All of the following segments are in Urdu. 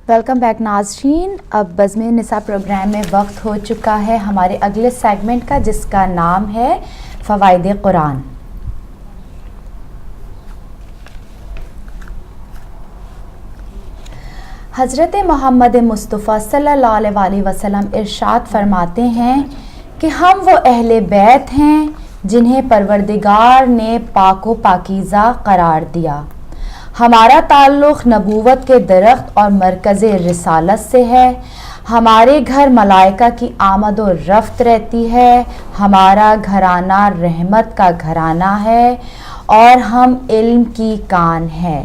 ویلکم بیک ناظرین. اب بزم نساء پروگرام میں وقت ہو چکا ہے ہمارے اگلے سیگمنٹ کا، جس کا نام ہے فوائد قرآن. حضرت محمد مصطفیٰ صلی اللہ علیہ وسلم ارشاد فرماتے ہیں کہ ہم وہ اہل بیت ہیں جنہیں پروردگار نے پاک و پاکیزہ قرار دیا. ہمارا تعلق نبوت کے درخت اور مرکز رسالت سے ہے. ہمارے گھر ملائکہ کی آمد و رفت رہتی ہے. ہمارا گھرانہ رحمت کا گھرانہ ہے اور ہم علم کی کان ہے.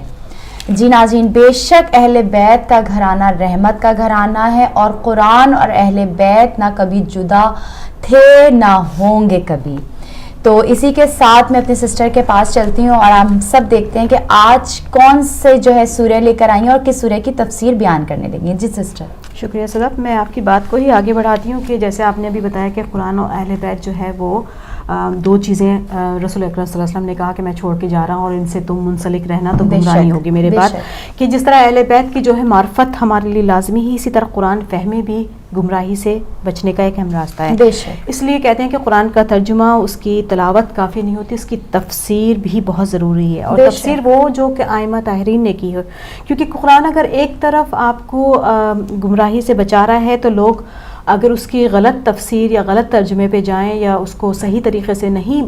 جی ناظرین، بے شک اہل بیت کا گھرانہ رحمت کا گھرانہ ہے، اور قرآن اور اہل بیت نہ کبھی جدا تھے نہ ہوں گے کبھی. تو اسی کے ساتھ میں اپنے سسٹر کے پاس چلتی ہوں اور ہم سب دیکھتے ہیں کہ آج کون سے جو ہے سورہ لے کر آئی ہیں اور کس سورہ کی تفسیر بیان کرنے لگی ہیں. جی سسٹر. شکریہ صدف. میں آپ کی بات کو ہی آگے بڑھاتی ہوں کہ جیسے آپ نے ابھی بتایا کہ قرآن اور اہل بیت جو ہے وہ دو چیزیں رسول اکرم صلی اللہ علیہ وسلم نے کہا کہ میں چھوڑ کے جا رہا ہوں اور ان سے تم منسلک رہنا تو گمراہی ہوگی. میرے بات کہ جس طرح اہل بیت کی جو ہے معرفت ہمارے لیے لازمی ہی، اسی طرح قرآن فہمی بھی گمراہی سے بچنے کا ایک اہم راستہ ہے. اس لیے کہتے ہیں کہ قرآن کا ترجمہ، اس کی تلاوت کافی نہیں ہوتی، اس کی تفسیر بھی بہت ضروری ہے. اور تفسیر وہ جو کہ ائمہ طاہرین نے کی ہے، کیونکہ قرآن اگر ایک طرف آپ کو گمراہی سے بچا رہا ہے تو لوگ اگر اس کی غلط تفسیر یا غلط ترجمے پہ جائیں یا اس کو صحیح طریقے سے نہیں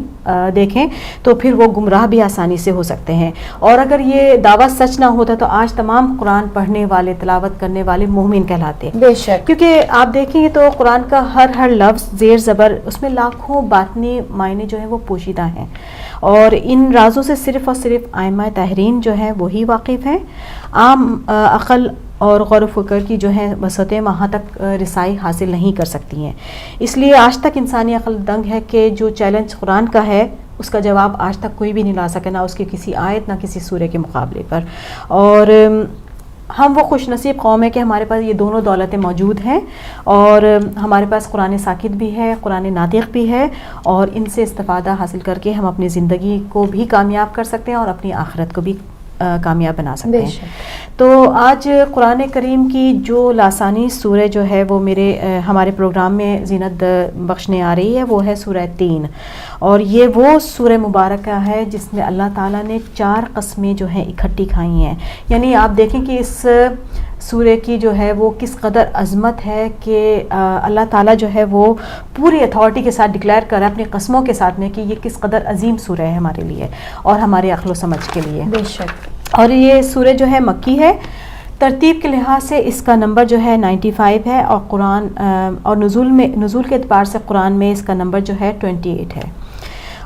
دیکھیں تو پھر وہ گمراہ بھی آسانی سے ہو سکتے ہیں. اور اگر یہ دعویٰ سچ نہ ہوتا تو آج تمام قرآن پڑھنے والے، تلاوت کرنے والے مومن کہلاتے. بے شک. کیونکہ آپ دیکھیں تو قرآن کا ہر لفظ زیر زبر، اس میں لاکھوں باطنی معنی جو ہیں وہ پوشیدہ ہیں، اور ان رازوں سے صرف اور صرف ائمہ طاہرین جو ہیں وہی واقف ہیں. عام عقل اور غور و فکر کی جو ہے وسعتیں وہاں تک رسائی حاصل نہیں کر سکتی ہیں. اس لیے آج تک انسانی عقل دنگ ہے کہ جو چیلنج قرآن کا ہے اس کا جواب آج تک کوئی بھی نہیں لا سکے، نہ اس کی کسی آیت نہ کسی سورہ کے مقابلے پر. اور ہم وہ خوش نصیب قوم ہے کہ ہمارے پاس یہ دونوں دولتیں موجود ہیں، اور ہمارے پاس قرآن ساکت بھی ہے، قرآن ناطق بھی ہے، اور ان سے استفادہ حاصل کر کے ہم اپنی زندگی کو بھی کامیاب کر سکتے ہیں اور اپنی آخرت کو بھی کامیاب بنا سکتے ہیں. تو آج قرآن کریم کی جو لاسانی سورہ جو ہے وہ ہمارے پروگرام میں زینت بخشنے آ رہی ہے، وہ ہے سورہ 3. اور یہ وہ سورہ مبارکہ ہے جس میں اللہ تعالیٰ نے 4 قسمیں جو ہیں اکٹھی کھائی ہیں. یعنی آپ دیکھیں کہ اس سورہ کی جو ہے وہ کس قدر عظمت ہے کہ اللہ تعالیٰ جو ہے وہ پوری اتھارٹی کے ساتھ ڈکلیئر کرا اپنی قسموں کے ساتھ میں کہ یہ کس قدر عظیم سورہ ہے ہمارے لیے اور ہمارے عقل و سمجھ کے لیے. بے شک. اور یہ سورہ جو ہے مکی ہے. ترتیب کے لحاظ سے اس کا نمبر جو ہے 95 ہے، اور قرآن اور نزول کے اعتبار سے قرآن میں اس کا نمبر جو ہے 28 ہے.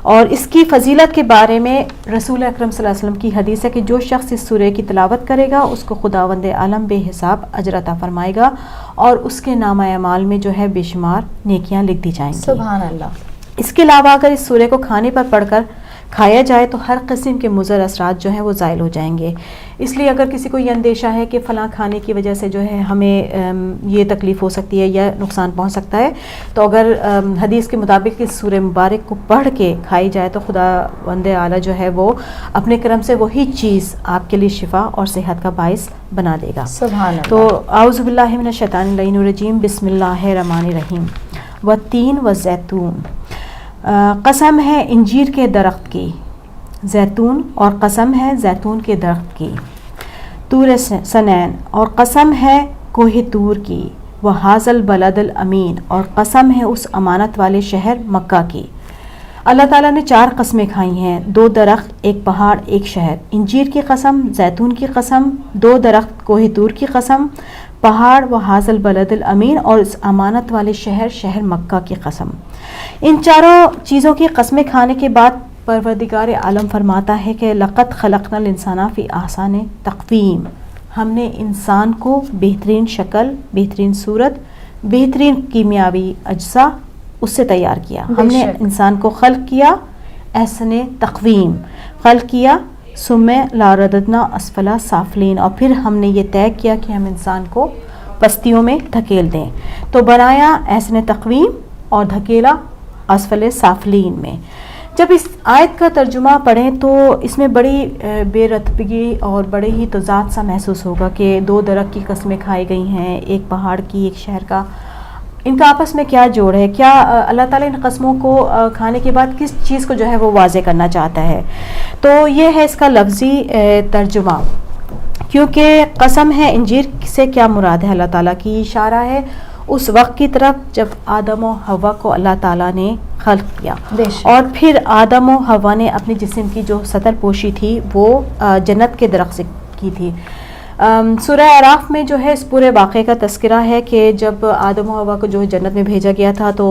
اور اس کی فضیلت کے بارے میں رسول اکرم صلی اللہ علیہ وسلم کی حدیث ہے کہ جو شخص اس سورہ کی تلاوت کرے گا اس کو خداوند عالم بے حساب اجر عطا فرمائے گا، اور اس کے نامہ اعمال میں جو ہے بے شمار نیکیاں لکھ دی جائیں گی. سبحان اللہ. اس کے علاوہ اگر اس سورہ کو کھانے پر پڑھ کر کھایا جائے تو ہر قسم کے مضر اثرات جو ہیں وہ زائل ہو جائیں گے. اس لیے اگر کسی کو یہ اندیشہ ہے کہ فلاں کھانے کی وجہ سے جو ہے ہمیں یہ تکلیف ہو سکتی ہے یا نقصان پہنچ سکتا ہے، تو اگر حدیث کے مطابق اس سورہ مبارک کو پڑھ کے کھائی جائے تو خداوند اعلیٰ جو ہے وہ اپنے کرم سے وہی چیز آپ کے لیے شفا اور صحت کا باعث بنا دے گا. سبحان اللہ. تو اعوذ باللہ من الشیطان اللعین الرجیم، بسم اللہ الرحمن الرحیم. والتین والزیتون، قسم ہے انجیر کے درخت کی، زیتون، اور قسم ہے زیتون کے درخت کی. طور سنین، اور قسم ہے کوہ طور کی. وہذا البلد الامین، اور قسم ہے اس امانت والے شہر مکہ کی. اللہ تعالیٰ نے 4 قسمیں کھائی ہیں، 2 درخت، 1 پہاڑ، 1 شہر. انجیر کی قسم، زیتون کی قسم، 2 درخت، کوہ طور کی قسم، پہاڑ، وہذا البلد الامین، اور اس امانت والے شہر مکہ کی قسم. ان 4 چیزوں کی قسمیں کھانے کے بعد پروردگار عالم فرماتا ہے کہ لقد خلقنا الانسان فی احسن تقویم، ہم نے انسان کو بہترین شکل، بہترین صورت، بہترین کیمیاوی اجزاء اس سے تیار کیا. ہم نے انسان کو خلق کیا احسن تقویم، خلق کیا ثم لارددنا اسفل سافلین، اور پھر ہم نے یہ طے کیا کہ ہم انسان کو پستیوں میں دھکیل دیں. تو بنایا احسن تقویم اور دھکیلا اسفل سافلین میں. جب اس آیت کا ترجمہ پڑھیں تو اس میں بڑی بے رتبگی اور بڑے ہی تضاد سا محسوس ہوگا کہ دو درخت کی قسمیں کھائی گئی ہیں، ایک پہاڑ کی ایک شہر کا، ان کا آپس میں کیا جوڑ ہے؟ کیا اللہ تعالیٰ ان قسموں کو کھانے کے بعد کس چیز کو جو ہے وہ واضح کرنا چاہتا ہے؟ تو یہ ہے اس کا لفظی ترجمہ، کیونکہ قسم ہے انجیر سے کیا مراد ہے اللہ تعالیٰ کی؟ اشارہ ہے اس وقت کی طرف جب آدم و حوا کو اللہ تعالیٰ نے خلق کیا، اور پھر آدم و حوا نے اپنے جسم کی جو سطر پوشی تھی وہ جنت کے درخت سے کی تھی۔ سورہ اعراف میں جو ہے اس پورے واقعے کا تذکرہ ہے کہ جب آدم و حوا کو جو جنت میں بھیجا گیا تھا تو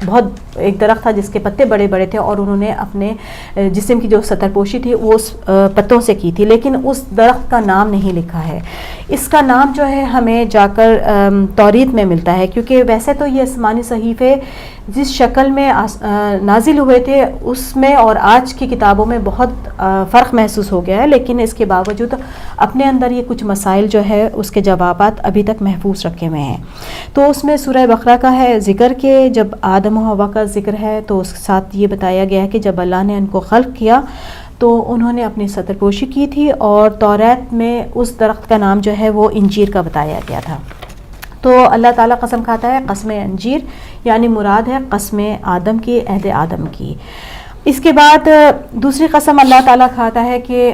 بہت ایک درخت تھا جس کے پتے بڑے بڑے تھے، اور انہوں نے اپنے جسم کی جو سطر پوشی تھی وہ اس پتوں سے کی تھی، لیکن اس درخت کا نام نہیں لکھا ہے۔ اس کا نام جو ہے ہمیں جا کر توریت میں ملتا ہے، کیونکہ ویسے تو یہ آسمانی صحیفے جس شکل میں نازل ہوئے تھے اس میں اور آج کی کتابوں میں بہت فرق محسوس ہو گیا ہے، لیکن اس کے باوجود اپنے اندر یہ کچھ مسائل جو ہے اس کے جوابات ابھی تک محفوظ رکھے ہوئے ہیں۔ تو اس میں سورہ بقرہ کا ہے ذکر کہ جب آدم و حوا کا ذکر ہے تو اس کے ساتھ یہ بتایا گیا ہے کہ جب اللہ نے ان کو خلق کیا تو انہوں نے اپنی سطر پوشی کی تھی، اور توریت میں اس درخت کا نام جو ہے وہ انجیر کا بتایا گیا تھا۔ تو اللہ تعالیٰ قسم کھاتا ہے قسم انجیر، یعنی مراد ہے قسم آدم کی، عہد آدم کی۔ اس کے بعد دوسری قسم اللہ تعالیٰ کھاتا ہے کہ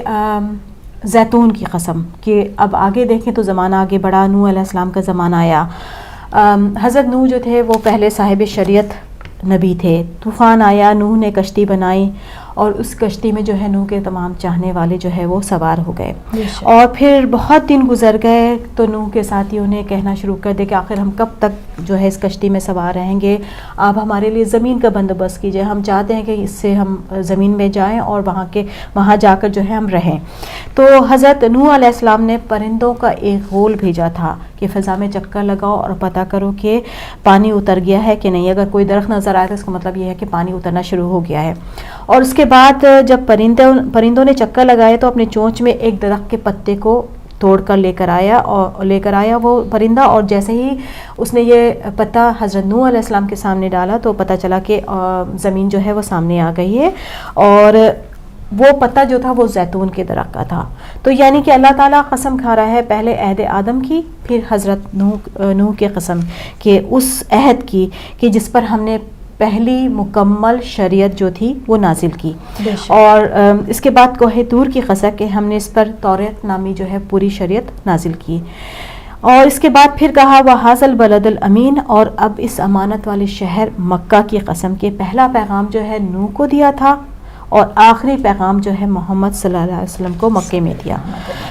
زیتون کی قسم، کہ اب آگے دیکھیں تو زمانہ آگے بڑھا، نوح علیہ السلام کا زمانہ آیا۔ حضرت نوح جو تھے وہ پہلے صاحب شریعت نبی تھے، طوفان آیا، نوح نے کشتی بنائی، اور اس کشتی میں جو ہے نوح کے تمام چاہنے والے جو ہے وہ سوار ہو گئے، اور پھر بہت دن گزر گئے تو نوح کے ساتھیوں نے کہنا شروع کر دیا کہ آخر ہم کب تک جو ہے اس کشتی میں سوار رہیں گے، آپ ہمارے لیے زمین کا بندوبست کیجئے، ہم چاہتے ہیں کہ اس سے ہم زمین میں جائیں اور وہاں جا کر جو ہے ہم رہیں۔ تو حضرت نوح علیہ السلام نے پرندوں کا ایک غول بھیجا تھا کہ فضا میں چکر لگاؤ اور پتہ کرو کہ پانی اتر گیا ہے کہ نہیں، اگر کوئی درخت نظر آئے تو اس کا مطلب یہ ہے کہ پانی اترنا شروع ہو گیا ہے۔ اور اس کے بعد جب پرندوں نے چکر لگائے تو اپنے چونچ میں ایک درخت کے پتے کو توڑ کر لے کر آیا وہ پرندہ، اور جیسے ہی اس نے یہ پتہ حضرت نوح علیہ السلام کے سامنے ڈالا تو پتہ چلا کہ زمین جو ہے وہ سامنے آ گئی ہے، اور وہ پتہ جو تھا وہ زیتون کے درخت کا تھا۔ تو یعنی کہ اللہ تعالیٰ قسم کھا رہا ہے پہلے عہد آدم کی، پھر حضرت نوح کی قسم کہ اس عہد کی کہ جس پر ہم نے پہلی مکمل شریعت جو تھی وہ نازل کی، اور اس کے بعد کوہ طور کی قسم کہ ہم نے اس پر توریت نامی جو ہے پوری شریعت نازل کی، اور اس کے بعد پھر کہا وَهَذَا الْبَلَدُ الْأَمِينَ، اور اب اس امانت والے شہر مکہ کی قسم کے پہلا پیغام جو ہے نوح کو دیا تھا، اور آخری پیغام جو ہے محمد صلی اللہ علیہ وسلم کو مکے میں دیا۔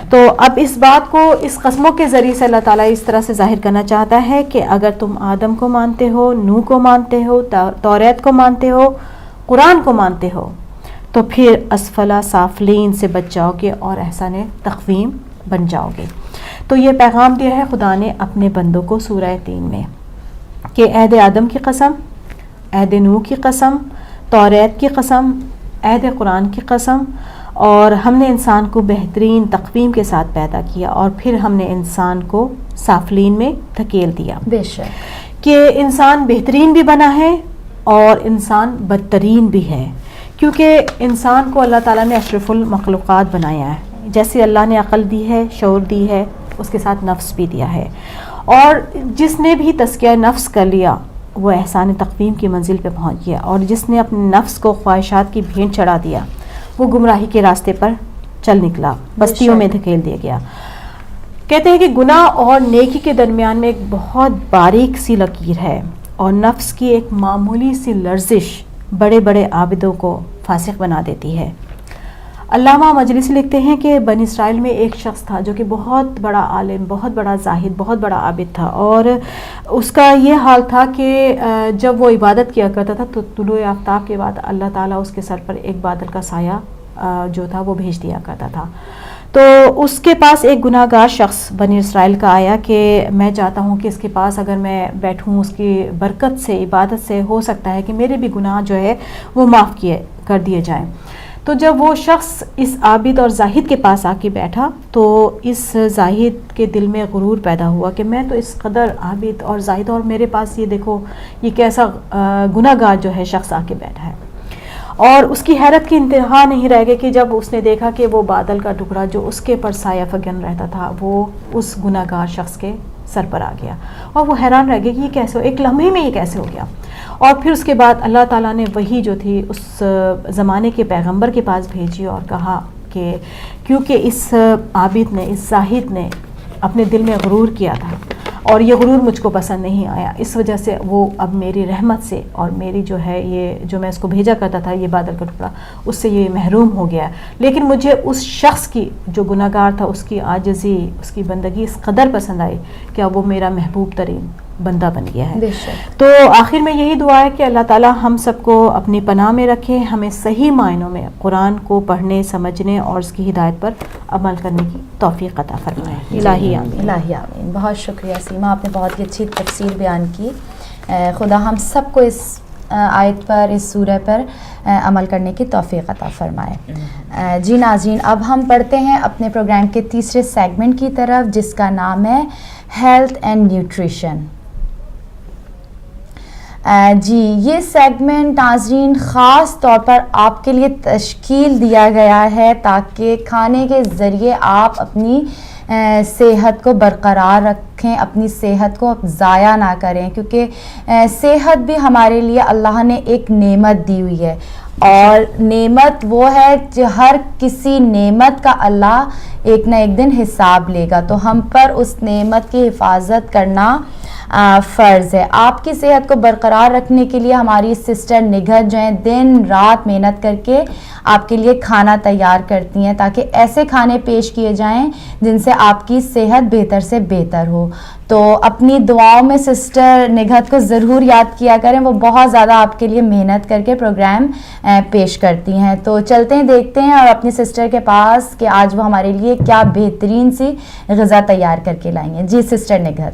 تو اب اس بات کو اس قسموں کے ذریعے سے اللہ تعالیٰ اس طرح سے ظاہر کرنا چاہتا ہے کہ اگر تم آدم کو مانتے ہو، نوح کو مانتے ہو، توریت کو مانتے ہو، قرآن کو مانتے ہو، تو پھر اسفلا سافلین سے بچ جاؤ گے اور احسان تقویم بن جاؤ گے۔ تو یہ پیغام دیا ہے خدا نے اپنے بندوں کو سورہ 3 میں کہ عہد آدم کی قسم، عہد نوح کی قسم، توریت کی قسم، عہد قرآن کی قسم، اور ہم نے انسان کو بہترین تقویم کے ساتھ پیدا کیا، اور پھر ہم نے انسان کو سافلین میں دھکیل دیا، بے شک کہ انسان بہترین بھی بنا ہے اور انسان بدترین بھی ہے، کیونکہ انسان کو اللہ تعالیٰ نے اشرف المخلوقات بنایا ہے، جیسے اللہ نے عقل دی ہے، شعور دی ہے، اس کے ساتھ نفس بھی دیا ہے، اور جس نے بھی تزکیہ نفس کر لیا وہ احسان تقویم کی منزل پہ پہنچ گیا، اور جس نے اپنے نفس کو خواہشات کی بھینٹ چڑھا دیا وہ گمراہی کے راستے پر چل نکلا، بستیوں میں دھکیل دیا گیا۔ کہتے ہیں کہ گناہ اور نیکی کے درمیان میں ایک بہت باریک سی لکیر ہے، اور نفس کی ایک معمولی سی لرزش بڑے بڑے عابدوں کو فاسق بنا دیتی ہے۔ علامہ مجلسی لکھتے ہیں کہ بنی اسرائیل میں ایک شخص تھا جو کہ بہت بڑا عالم، بہت بڑا زاہد، بہت بڑا عابد تھا، اور اس کا یہ حال تھا کہ جب وہ عبادت کیا کرتا تھا تو طلوع آفتاب کے بعد اللہ تعالیٰ اس کے سر پر ایک بادل کا سایہ جو تھا وہ بھیج دیا کرتا تھا۔ تو اس کے پاس ایک گناہ گار شخص بنی اسرائیل کا آیا کہ میں چاہتا ہوں کہ اس کے پاس اگر میں بیٹھوں اس کی برکت سے، عبادت سے ہو سکتا ہے کہ میرے بھی گناہ جو ہے وہ معاف کر دیے جائیں۔ تو جب وہ شخص اس عابد اور زاہد کے پاس آ کے بیٹھا تو اس زاہد کے دل میں غرور پیدا ہوا کہ میں تو اس قدر عابد اور زاہد، اور میرے پاس یہ دیکھو یہ کیسا گناہ گار جو ہے شخص آ کے بیٹھا ہے۔ اور اس کی حیرت کی انتہا نہیں رہ گئی کہ جب اس نے دیکھا کہ وہ بادل کا ٹکڑا جو اس کے پر سایہ فگن رہتا تھا وہ اس گناہ گار شخص کے سر پر آ گیا، اور وہ حیران رہ گیا کہ یہ کیسے ہو، ایک لمحے میں یہ کیسے ہو گیا. اور پھر اس کے بعد اللہ تعالیٰ نے وہی جو تھی اس زمانے کے پیغمبر کے پاس بھیجی اور کہا کہ کیونکہ اس عابد نے، اس زاہد نے اپنے دل میں غرور کیا تھا اور یہ غرور مجھ کو پسند نہیں آیا، اس وجہ سے وہ اب میری رحمت سے اور میری جو ہے یہ جو میں اس کو بھیجا کرتا تھا یہ بادل کا ٹکڑا، اس سے یہ محروم ہو گیا. لیکن مجھے اس شخص کی جو گناہ گار تھا اس کی عاجزی، اس کی بندگی اس قدر پسند آئی کہ اب وہ میرا محبوب ترین بندہ بن گیا ہے. تو آخر میں یہی دعا ہے کہ اللہ تعالیٰ ہم سب کو اپنی پناہ میں رکھے، ہمیں صحیح معنوں میں قرآن کو پڑھنے، سمجھنے اور اس کی ہدایت پر عمل کرنے کی توفیق عطا فرمائے. الہی آمین. الہی آمین. بہت شکریہ سیما، آپ نے بہت ہی اچھی تفسیر بیان کی. خدا ہم سب کو اس آیت پر، اس سورہ پر عمل کرنے کی توفیق عطا فرمائے. جی ناظرین، اب ہم پڑھتے ہیں اپنے پروگرام کے تیسرے سیگمنٹ کی طرف جس کا نام ہے ہیلتھ اینڈ نیوٹریشن. جی یہ سیگمنٹ ناظرین خاص طور پر آپ کے لیے تشکیل دیا گیا ہے تاکہ کھانے کے ذریعے آپ اپنی صحت کو برقرار رکھیں، اپنی صحت کو ضائع نہ کریں، کیونکہ صحت بھی ہمارے لیے اللہ نے ایک نعمت دی ہوئی ہے، اور نعمت وہ ہے جو ہر کسی نعمت کا اللہ ایک نہ ایک دن حساب لے گا، تو ہم پر اس نعمت کی حفاظت کرنا فرض ہے. آپ کی صحت کو برقرار رکھنے کے لیے ہماری سسٹر نگہت جو ہیں دن رات محنت کر کے آپ کے لیے کھانا تیار کرتی ہیں تاکہ ایسے کھانے پیش کیے جائیں جن سے آپ کی صحت بہتر سے بہتر ہو. تو اپنی دعاؤں میں سسٹر نگہت کو ضرور یاد کیا کریں، وہ بہت زیادہ آپ کے لیے محنت کر کے پروگرام پیش کرتی ہیں. تو چلتے ہیں، دیکھتے ہیں اور اپنی سسٹر کے پاس کہ آج وہ ہمارے لیے کیا بہترین سی غذا تیار کر کے لائیں گے. جی سسٹر نگہت.